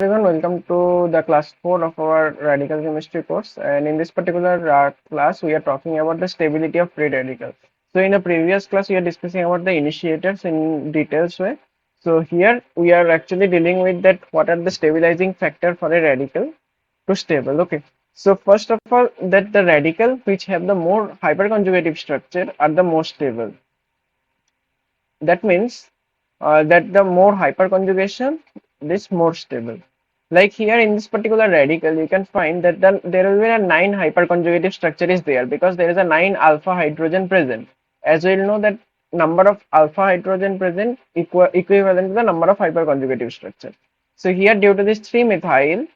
Everyone, welcome to the class 4 of our radical chemistry course. And in this particular class, we are talking about the stability of free radicals. So in the previous class, we are discussing about the initiators in details way. So here we are actually dealing with that what are the stabilizing factor for a radical to stable. Okay. So first of all, that the radical which have the more hyperconjugative structure are the most stable. That means that the more hyperconjugation is more stable. Like here in this particular radical, you can find that there will be a 9 hyperconjugative structure is there because there is a 9 alpha hydrogen present. As we will know that number of alpha hydrogen present equivalent to the number of hyperconjugative structure. So here due to this 3 methyl,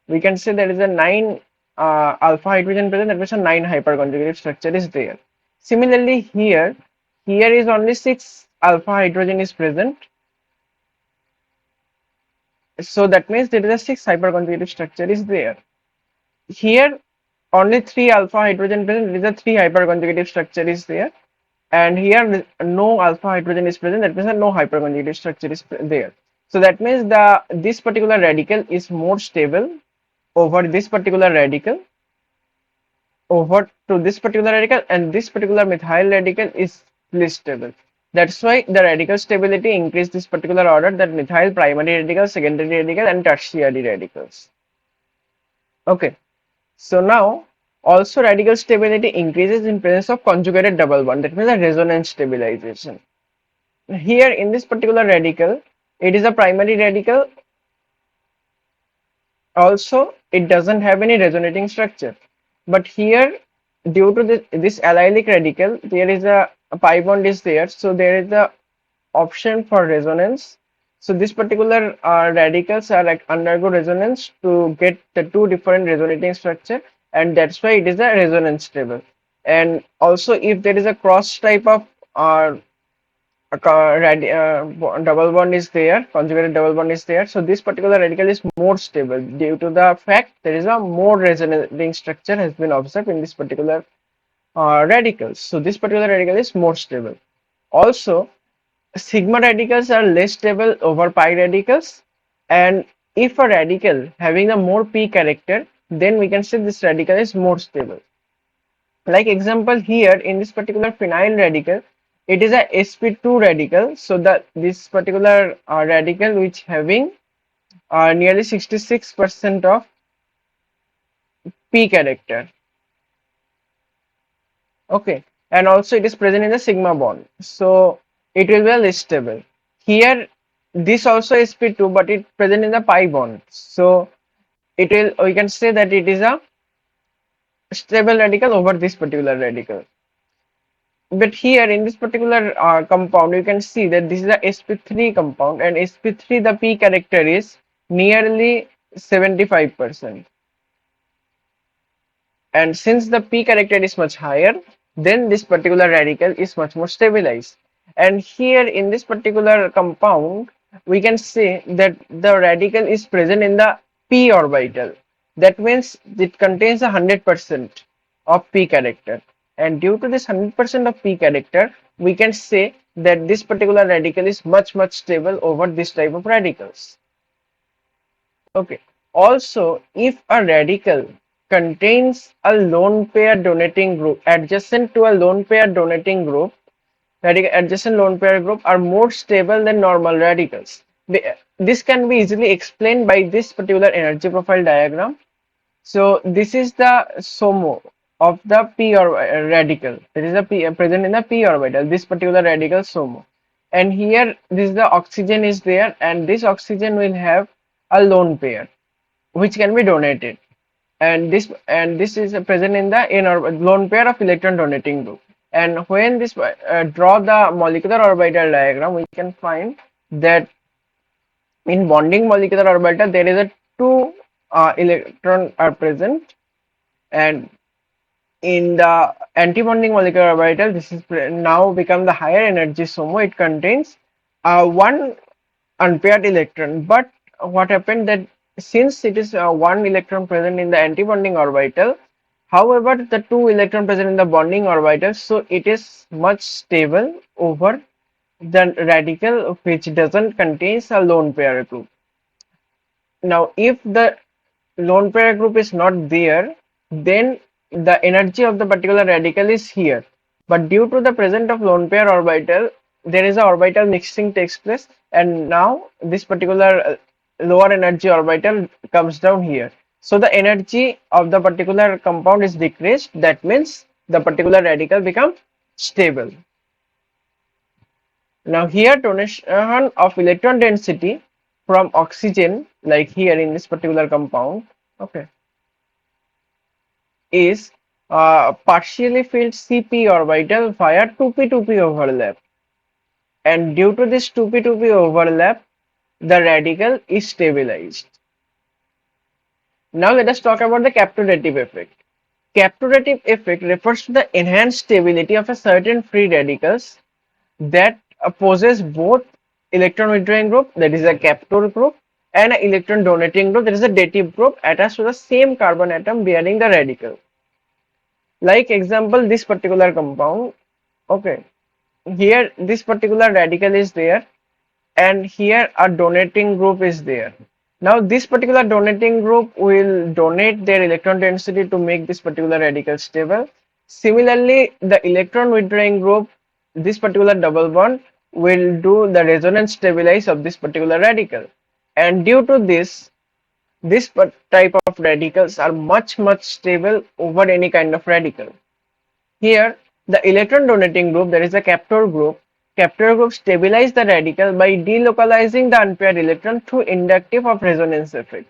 we can say there is a 9 alpha hydrogen present, that means a 9 hyperconjugative structure is there. Similarly here is only 6 alpha hydrogen is present, so that means there is a 6 hyperconjugative structure is there. Here only 3 alpha hydrogen present, there is a 3 hyperconjugative structure is there, and here no alpha hydrogen is present, that means that no hyperconjugative structure is there. So that means this particular radical is more stable over this particular radical, over to this particular radical, and this particular methyl radical is least stable. That's why the radical stability increase this particular order, that methyl primary radical, secondary radical, and tertiary radicals. Okay, so now also radical stability increases in presence of conjugated double bond, that means a resonance stabilization. Here in this particular radical, it is a primary radical, also it doesn't have any resonating structure, but here due to this allylic radical there is a pi bond is there, so there is a option for resonance. So this particular radicals are like undergo resonance to get the two different resonating structure, and that's why it is a resonance stable. And also if there is a cross type of double bond is there, conjugated double bond is there, so this particular radical is more stable due to the fact there is a more resonating structure has been observed in this particular radicals. So this particular radical is more stable. Also, sigma radicals are less stable over pi radicals, and if a radical having a more p character, then we can say this radical is more stable. Like example here in this particular phenyl radical, it is a sp2 radical, so that this particular radical which having nearly 66% of p character. Okay, and also it is present in the sigma bond, so it will be less stable. Here this also is sp2, but it present in the pi bond, so it will, we can say that it is a stable radical over this particular radical. But here in this particular compound, you can see that this is a sp3 compound, and sp3 the p character is nearly 75%. And since the p character is much higher, then this particular radical is much more stabilized. And here in this particular compound, we can say that the radical is present in the p orbital. That means it contains 100% of p character. And due to this 100% of p character, we can say that this particular radical is much stable over this type of radicals. Okay. Also, if a radical contains a lone pair donating group adjacent to a lone pair donating group, radical adjacent lone pair group are more stable than normal radicals. This can be easily explained by this particular energy profile diagram. So this is the SOMO of the p or radical. There is a p present in the p orbital. This particular radical SOMO, and here this the oxygen is there, and this oxygen will have a lone pair which can be donated, and this is present in the lone pair of electron donating group. And when this draw the molecular orbital diagram, we can find that in bonding molecular orbital there is a two electron are present, and in the anti-bonding molecular orbital this is now become the higher energy SOMO. It contains one unpaired electron, but what happened that since it is one electron present in the anti-bonding orbital, however the two electron present in the bonding orbital, so it is much stable over the radical which doesn't contains a lone pair group. Now, if the lone pair group is not there, then the energy of the particular radical is here. But due to the presence of lone pair orbital, there is a orbital mixing takes place, and now this particular lower energy orbital comes down here. So the energy of the particular compound is decreased. That means the particular radical becomes stable. Now here donation of electron density from oxygen, like here in this particular compound, okay, is partially filled CP orbital via 2p2p overlap, and due to this 2p2p overlap, the radical is stabilized. Now let us talk about the captodative effect. Captodative effect refers to the enhanced stability of a certain free radicals that possess both electron withdrawing group, that is a captor group, and an electron donating group, that is a dative group, attached to the same carbon atom bearing the radical. Like example, this particular compound, okay, here this particular radical is there, and here a donating group is there. Now this particular donating group will donate their electron density to make this particular radical stable. Similarly, the electron withdrawing group, this particular double bond, will do the resonance stabilize of this particular radical. And due to this type of radicals are much stable over any kind of radical. Here, the electron donating group, that is the captor group stabilize the radical by delocalizing the unpaired electron through inductive of resonance effect.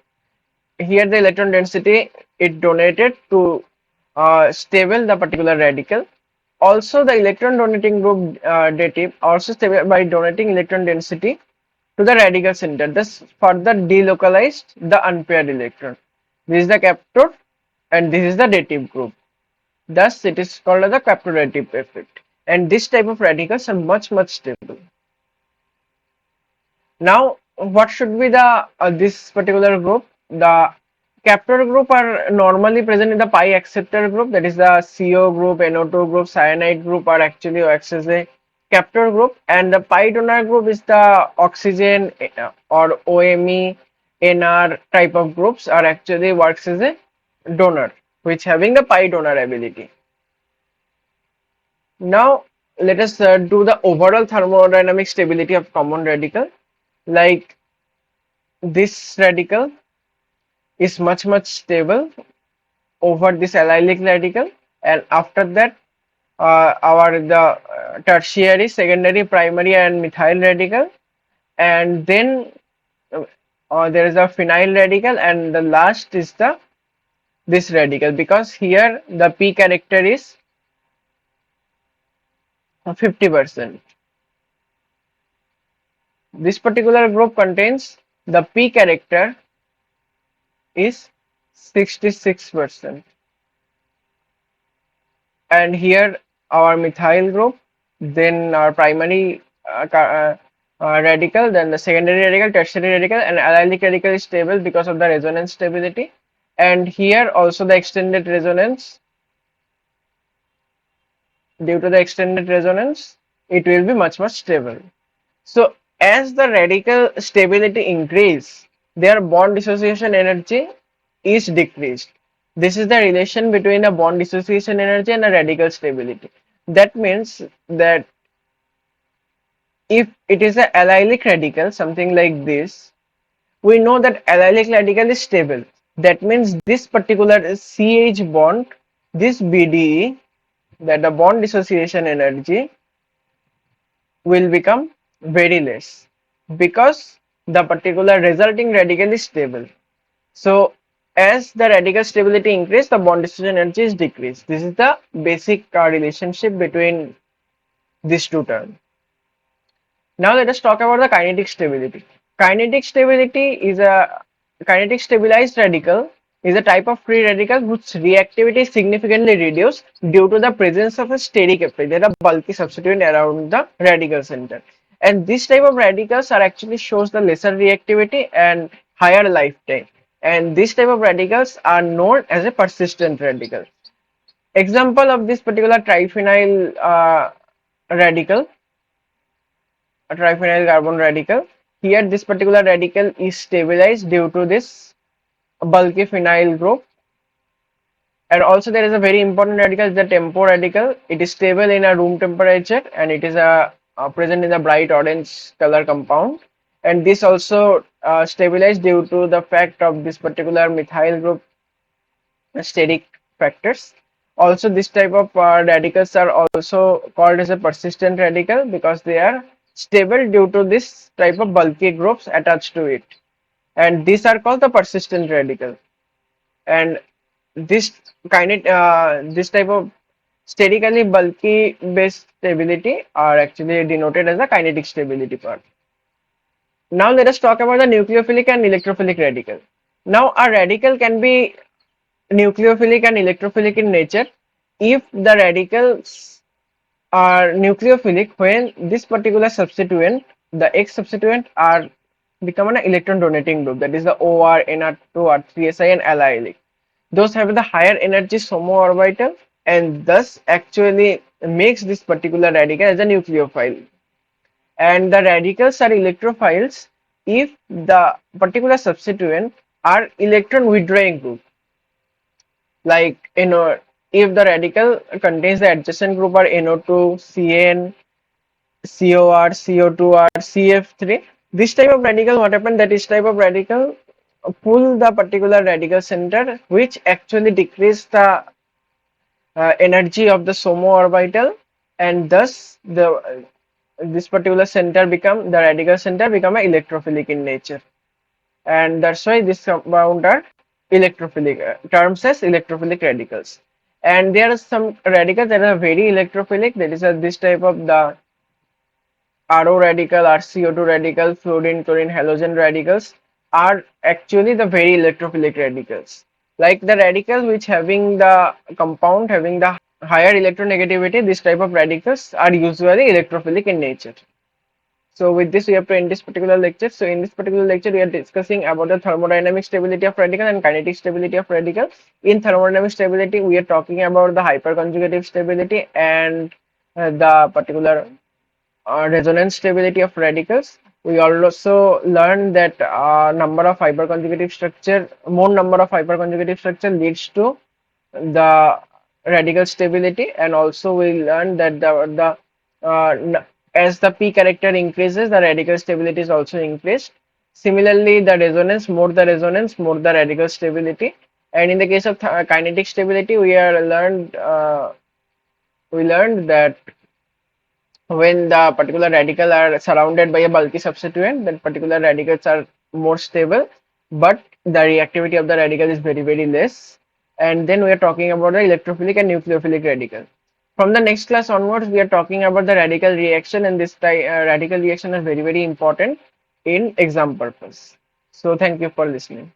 Here, the electron density it donated to stable the particular radical. Also, the electron donating group dative also stable by donating electron density to the radical center. This further delocalized the unpaired electron. This is the captor and this is the dative group. Thus, it is called as the captodative effect. And this type of radicals are much stable. Now, what should be the this particular group? The captor group are normally present in the pi acceptor group. That is the CO group, NO2 group, cyanide group are actually acts as a captor group, and the pi donor group is the oxygen or OMe, NR type of groups are actually works as a donor, which having the pi donor ability. Now let us do the overall thermodynamic stability of common radical. Like this radical is much stable over this allylic radical, and after that our the tertiary, secondary, primary and methyl radical, and then there is a phenyl radical, and the last is the this radical, because here the p character is 50%. This particular group contains the p character is 66%, and here our methyl group, then our primary radical, then the secondary radical, tertiary radical, and allylic radical is stable because of the resonance stability, and here also the extended resonance. Due to the extended resonance, it will be much stable. So as the radical stability increase, their bond dissociation energy is decreased. This is the relation between a bond dissociation energy and a radical stability. That means that if it is a allylic radical, something like this, we know that allylic radical is stable. That means this particular CH bond, this BDE, that the bond dissociation energy will become very less because the particular resulting radical is stable. So as the radical stability increases, the bond dissociation energy is decreased. This is the basic relationship between these two terms. Now let us talk about the kinetic stability. Kinetic stability is a kinetic stabilized radical is a type of free radical whose reactivity is significantly reduced due to the presence of a steric effect, that a bulky substituent around the radical center. And this type of radicals are actually shows the lesser reactivity and higher lifetime. And this type of radicals are known as a persistent radical. Example of this particular triphenyl radical, a triphenyl carbon radical. here this particular radical is stabilized due to this bulky phenyl group. And also there is a very important radical, the tempo radical. It is stable in a room temperature and it is present in a bright orange color compound. And this also stabilized due to the fact of this particular methyl group steric factors. Also, this type of radicals are also called as a persistent radical because they are stable due to this type of bulky groups attached to it. And these are called the persistent radical. And this this type of sterically bulky based stability are actually denoted as the kinetic stability part. Now let us talk about the nucleophilic and electrophilic radical. Now a radical can be nucleophilic and electrophilic in nature if the radicals are nucleophilic when this particular substituent, the X substituent, are become an electron donating group, that is the OR, NR2, R3si and allylic. Those have the higher energy SOMO orbital and thus actually makes this particular radical as a nucleophile. And the radicals are electrophiles if the particular substituent are electron withdrawing group. Like if the radical contains the adjacent group are NO2, CN, COR, CO2R, CF3. This type of radical, what happened that this type of radical pull the particular radical center, which actually decrease the energy of the SOMO orbital, and thus the this particular center become the radical center become a electrophilic in nature, and that's why this compound are electrophilic terms as electrophilic radicals. And there are some radicals that are very electrophilic, that is this type of the RO radical, RCO2 radical, fluorine, chlorine, halogen radicals are actually the very electrophilic radicals. Like the radicals which having the compound having the higher electronegativity, this type of radicals are usually electrophilic in nature. So with this, we have to end this particular lecture. So in this particular lecture, we are discussing about the thermodynamic stability of radical and kinetic stability of radical. In thermodynamic stability, we are talking about the hyperconjugative stability and the particular resonance stability of radicals. We also learned that number of hyperconjugative structure, more number of hyperconjugative structure leads to the radical stability, and also we learned that as the p character increases, the radical stability is also increased. Similarly, the resonance, more the resonance, more the radical stability. And in the case of kinetic stability, we learned that when the particular radical are surrounded by a bulky substituent, then particular radicals are more stable, but the reactivity of the radical is very less. And then we are talking about the electrophilic and nucleophilic radical. From the next class onwards, we are talking about the radical reaction, and this radical reaction is very important in exam purpose. So thank you for listening.